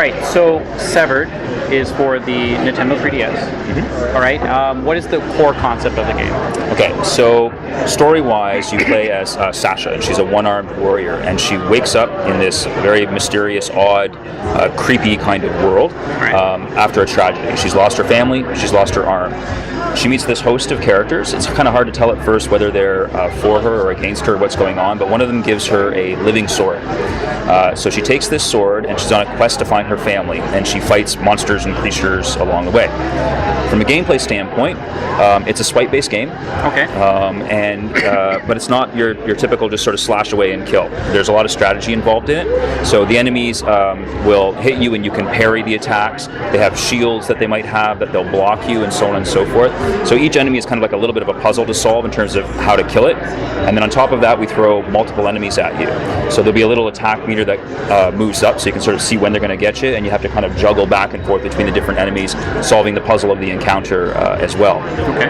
right, so Severed is for the Nintendo 3DS. Mm-hmm. All right, what is the core concept of the game? Okay, so story-wise, you play as Sasha, and she's a one-armed warrior, and she wakes up in this very mysterious, odd, creepy kind of world after a tragedy. She's lost her family, she's lost her arm. She meets this host of characters. It's kind of hard to tell at first whether they're for her or against her, what's going on, but one of them gives her a living sword. So she takes this sword and she's on a quest to find her family, and she fights monsters and creatures along the way. From a gameplay standpoint, it's a swipe-based game. Okay. But it's not your typical just sort of slash away and kill. There's a lot of strategy involved in it. So the enemies will hit you and you can parry the attacks. They have shields that they might have that they'll block you, and so on and so forth. So each enemy is kind of like a little bit of a puzzle to solve in terms of how to kill it. And then on top of that, we throw multiple enemies at you. So there'll be a little attack meter that moves up, so you can sort of see when they're going to get you, and you have to kind of juggle back and forth between the different enemies, solving the puzzle of the encounter as well. Okay.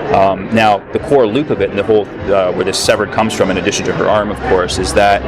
Now, the core loop of it, and the whole where this Severed comes from, in addition to her arm, of course, is that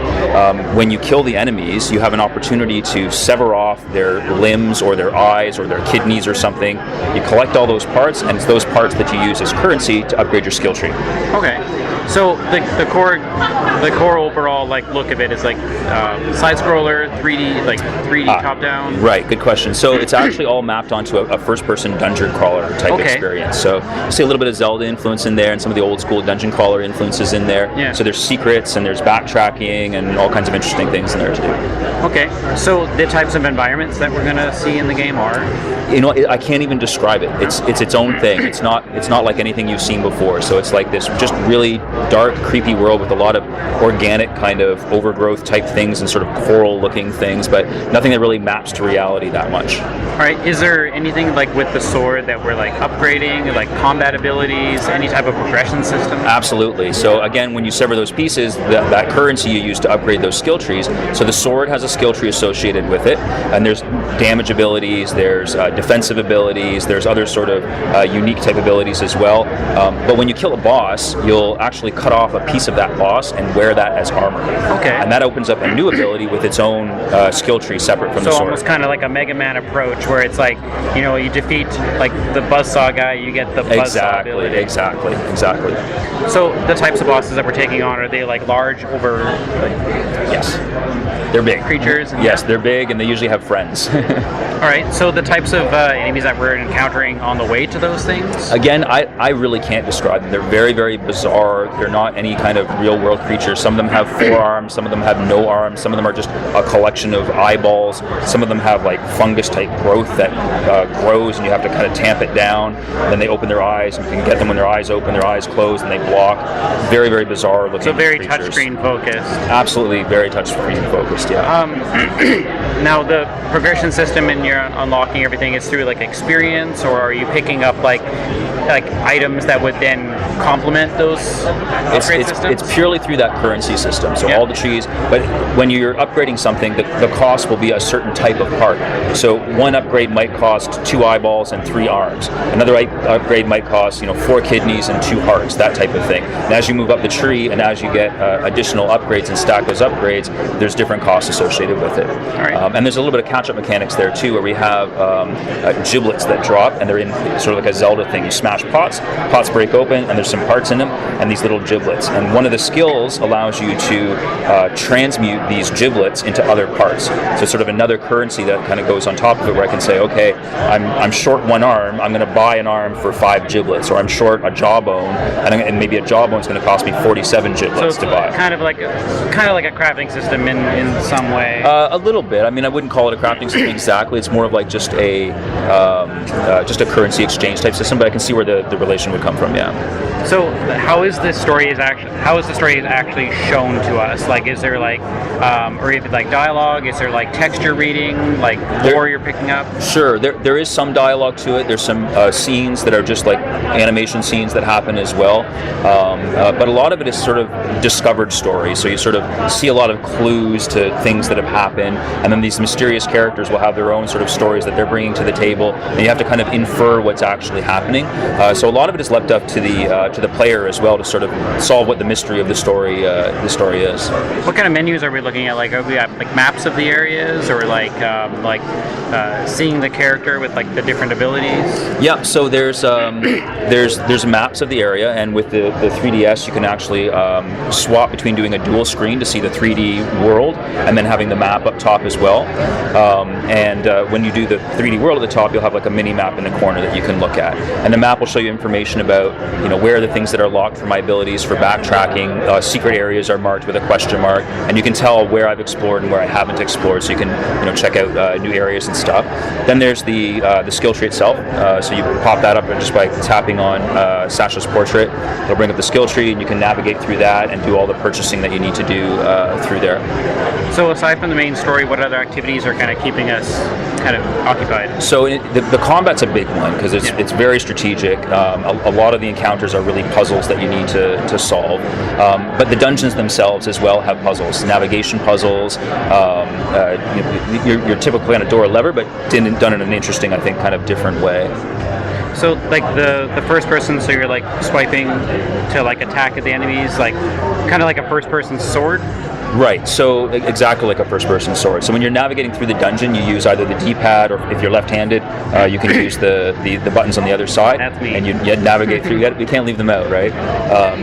when you kill the enemies, you have an opportunity to sever off their limbs or their eyes or their kidneys or something. You collect all those parts, and it's those parts that you use as currency to upgrade your skill tree. Okay. So the core overall look of it is side scroller, 3D top down. Right, good question. So it's actually all mapped onto a first person dungeon crawler type experience. So you see a little bit of Zelda influence in there and some of the old school dungeon crawler influences in there. Yeah. So there's secrets and there's backtracking and all kinds of interesting things in there to do. Okay. So the types of environments that we're gonna see in the game are? I can't even describe it. It's its own thing. It's not like anything you've seen before. So it's like this just really dark, creepy world with a lot of organic kind of overgrowth type things and sort of coral looking things, but nothing that really maps to reality that much. All right, is there anything with the sword that we're upgrading, combat abilities, any type of progression system? Absolutely. So again, when you sever those pieces, that currency you use to upgrade those skill trees. So the sword has a skill tree associated with it, and there's damage abilities, there's defensive abilities, there's other sort of unique type abilities as well. But when you kill a boss, you'll actually cut off a piece of that boss and wear that as armor. Okay. And that opens up a new ability with its own skill tree separate from the sword. So almost kind of like a Mega Man approach, where it's you defeat the buzzsaw guy, you get the buzzsaw ability. Exactly. So the types of bosses that we're taking on, are they large over? Yes. They're big. Creatures? Yes, they're big, and they usually have friends. All right, so the types of enemies that we're encountering on the way to those things? Again, I really can't describe them. They're very, very bizarre. They're not any kind of real-world creatures. Some of them have 4 arms, some of them have no arms, some of them are just a collection of eyeballs, some of them have fungus-type growth that grows, and you have to kind of tamp it down. Then they open their eyes, and you can get them when their eyes open, their eyes close, and they block. Very, very bizarre looking So very creatures. touchscreen focused. Absolutely, very touchscreen focused, yeah. Now the progression system and you're unlocking everything is through experience, or are you picking up items that would then complement those upgrade systems? It's purely through that currency system. So all the trees, but when you're upgrading something, the cost will be a certain type of part. So one upgrade might cost 2 eyeballs and 3 arms. Another upgrade might cost 4 kidneys and 2 hearts, that type of thing. And as you move up the tree and as you get additional upgrades and stack those upgrades, there's different costs associated with it. All right. And there's a little bit of catch-up mechanics there too, where we have giblets that drop, and they're in sort of like a Zelda thing. You smash pots break open, and there's some parts in them, and these little giblets. And one of the skills allows you to transmute these giblets into other parts. So sort of another currency that kind of goes on top of it, where I can say, okay, I'm short 1 arm, I'm going to buy an arm for 5 giblets, or I'm short a jawbone, and maybe a jawbone's going to cost me 47 giblets to buy. Kind of like a crafting system in some way. A little bit. I mean, I wouldn't call it a crafting system exactly. It's more of just a currency exchange type system, but I can see where the relation would come from. Yeah. So how is the story actually shown to us? Is there or is it dialogue? Is there texture reading, lore you're picking up? Sure, there is some dialogue to it. There's some scenes that are just animation scenes that happen as well. But a lot of it is sort of discovered story. So you sort of see a lot of clues to things that have happened, and then and these mysterious characters will have their own sort of stories that they're bringing to the table, and you have to kind of infer what's actually happening. So a lot of it is left up to the player as well to sort of solve what the mystery of the story is. What kind of menus are we looking at? Like, are we at like maps of the areas, or like seeing the character with like the different abilities? Yeah. So there's maps of the area, and with the 3DS, you can actually swap between doing a dual screen to see the 3D world, and then having the map up top as well. When you do the 3D world at the top, you'll have like a mini map in the corner that you can look at, and the map will show you information about where are the things that are locked for my abilities, for backtracking. Secret areas are marked with a question mark, and you can tell where I've explored and where I haven't explored, so you can check out new areas and stuff. Then there's the skill tree itself, so you pop that up just by tapping on Sasha's portrait. It'll bring up the skill tree, and you can navigate through that and do all the purchasing that you need to do through there. So aside from the main story, what other activities are kind of keeping us kind of occupied? So the combat's a big one because it's very strategic. A lot of the encounters are really puzzles that you need to solve, but the dungeons themselves as well have puzzles, navigation puzzles. Your typical kind of door lever, but done in an interesting, I think, kind of different way. So like the first person, so you're like swiping to like attack at the enemies, like kind of like a first person sword? Right, so exactly like a first-person sword. So when you're navigating through the dungeon, you use either the D-pad, or if you're left-handed, you can use the buttons on the other side. That's me. And you navigate through. You can't leave them out, right?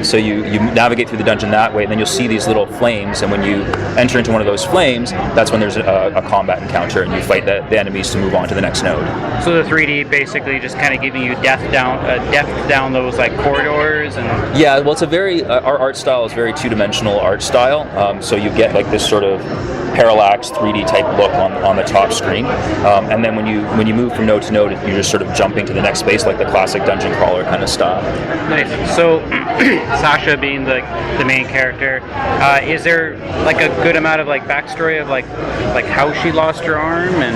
So you navigate through the dungeon that way, and then you'll see these little flames. And when you enter into one of those flames, that's when there's a combat encounter, and you fight the enemies to move on to the next node. So the 3D basically just kind of giving you depth down those like corridors and. Yeah, well, it's a very our art style is very two-dimensional art style. So you get like this sort of parallax 3D type look on the top screen, and then when you move from node to node, you're just sort of jumping to the next space, like the classic dungeon crawler kind of style. Nice. So Sasha being the main character, is there like a good amount of like backstory of like how she lost her arm? And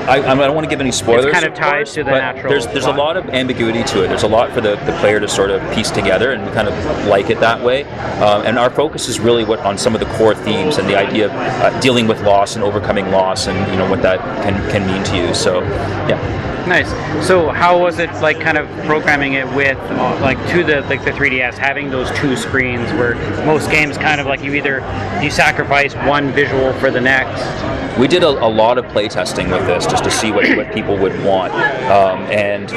I don't want to give any spoilers. It's kind of tied to the natural. There's a lot of ambiguity to it. There's a lot for the player to sort of piece together, and we kind of like it that way. And our focus is really on some of the core themes and the idea of dealing with loss and overcoming loss, and what that can mean to you. So, yeah. Nice. So how was it like kind of programming it with like to the 3DS, having those two screens where most games kind of like you sacrifice one visual for the next? We did a lot of play testing with this just to see what people would want, and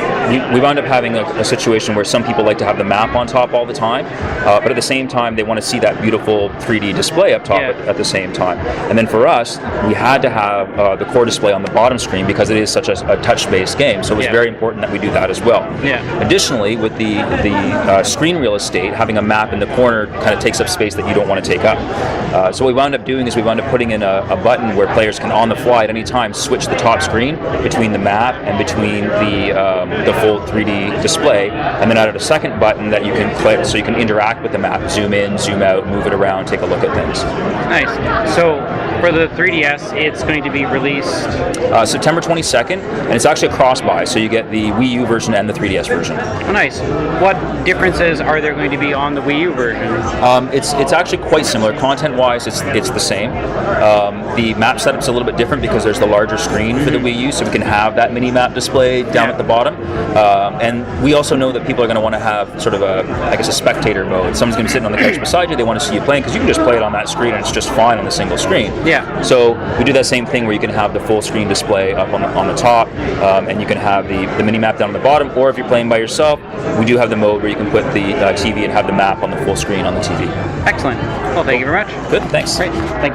we wound up having a situation where some people like to have the map on top all the time, but at the same time they want to see that beautiful 3D display up top at the same time. And then for us, we had to have the core display on the bottom screen because it is such a touch-based game, so it was very important that we do that as well. Yeah. Additionally, with the screen real estate, having a map in the corner kind of takes up space that you don't want to take up. So what we wound up doing is we wound up putting in a button where players can on the fly at any time switch the top screen between the map and between the full 3D display, and then added a second button that you can click so you can interact with the map, zoom in, zoom out, move it around, take a look at things. Nice. So for the 3DS, it's going to be released September 22nd, and it's actually a cross-buy, so you get the Wii U version and the 3DS version. Oh, nice. What differences are there going to be on the Wii U version? It's actually quite similar. Content-wise, it's the same. The map setup's a little bit different because there's the larger screen for the Wii U, so we can have that mini map display down at the bottom. And we also know that people are going to want to have sort of a spectator mode. Someone's going to be sitting on the couch beside you, they want to see you playing, because you can just play it on that screen and it's just fine on the single screen. Yeah. So we do that same thing where you can have the full screen display up on the top, and you can have the mini map down on the bottom, or if you're playing by yourself, we do have the mode where you can put the TV and have the map on the full screen on the TV. Excellent. Well, thank you very much. Good, thanks. Great. Thank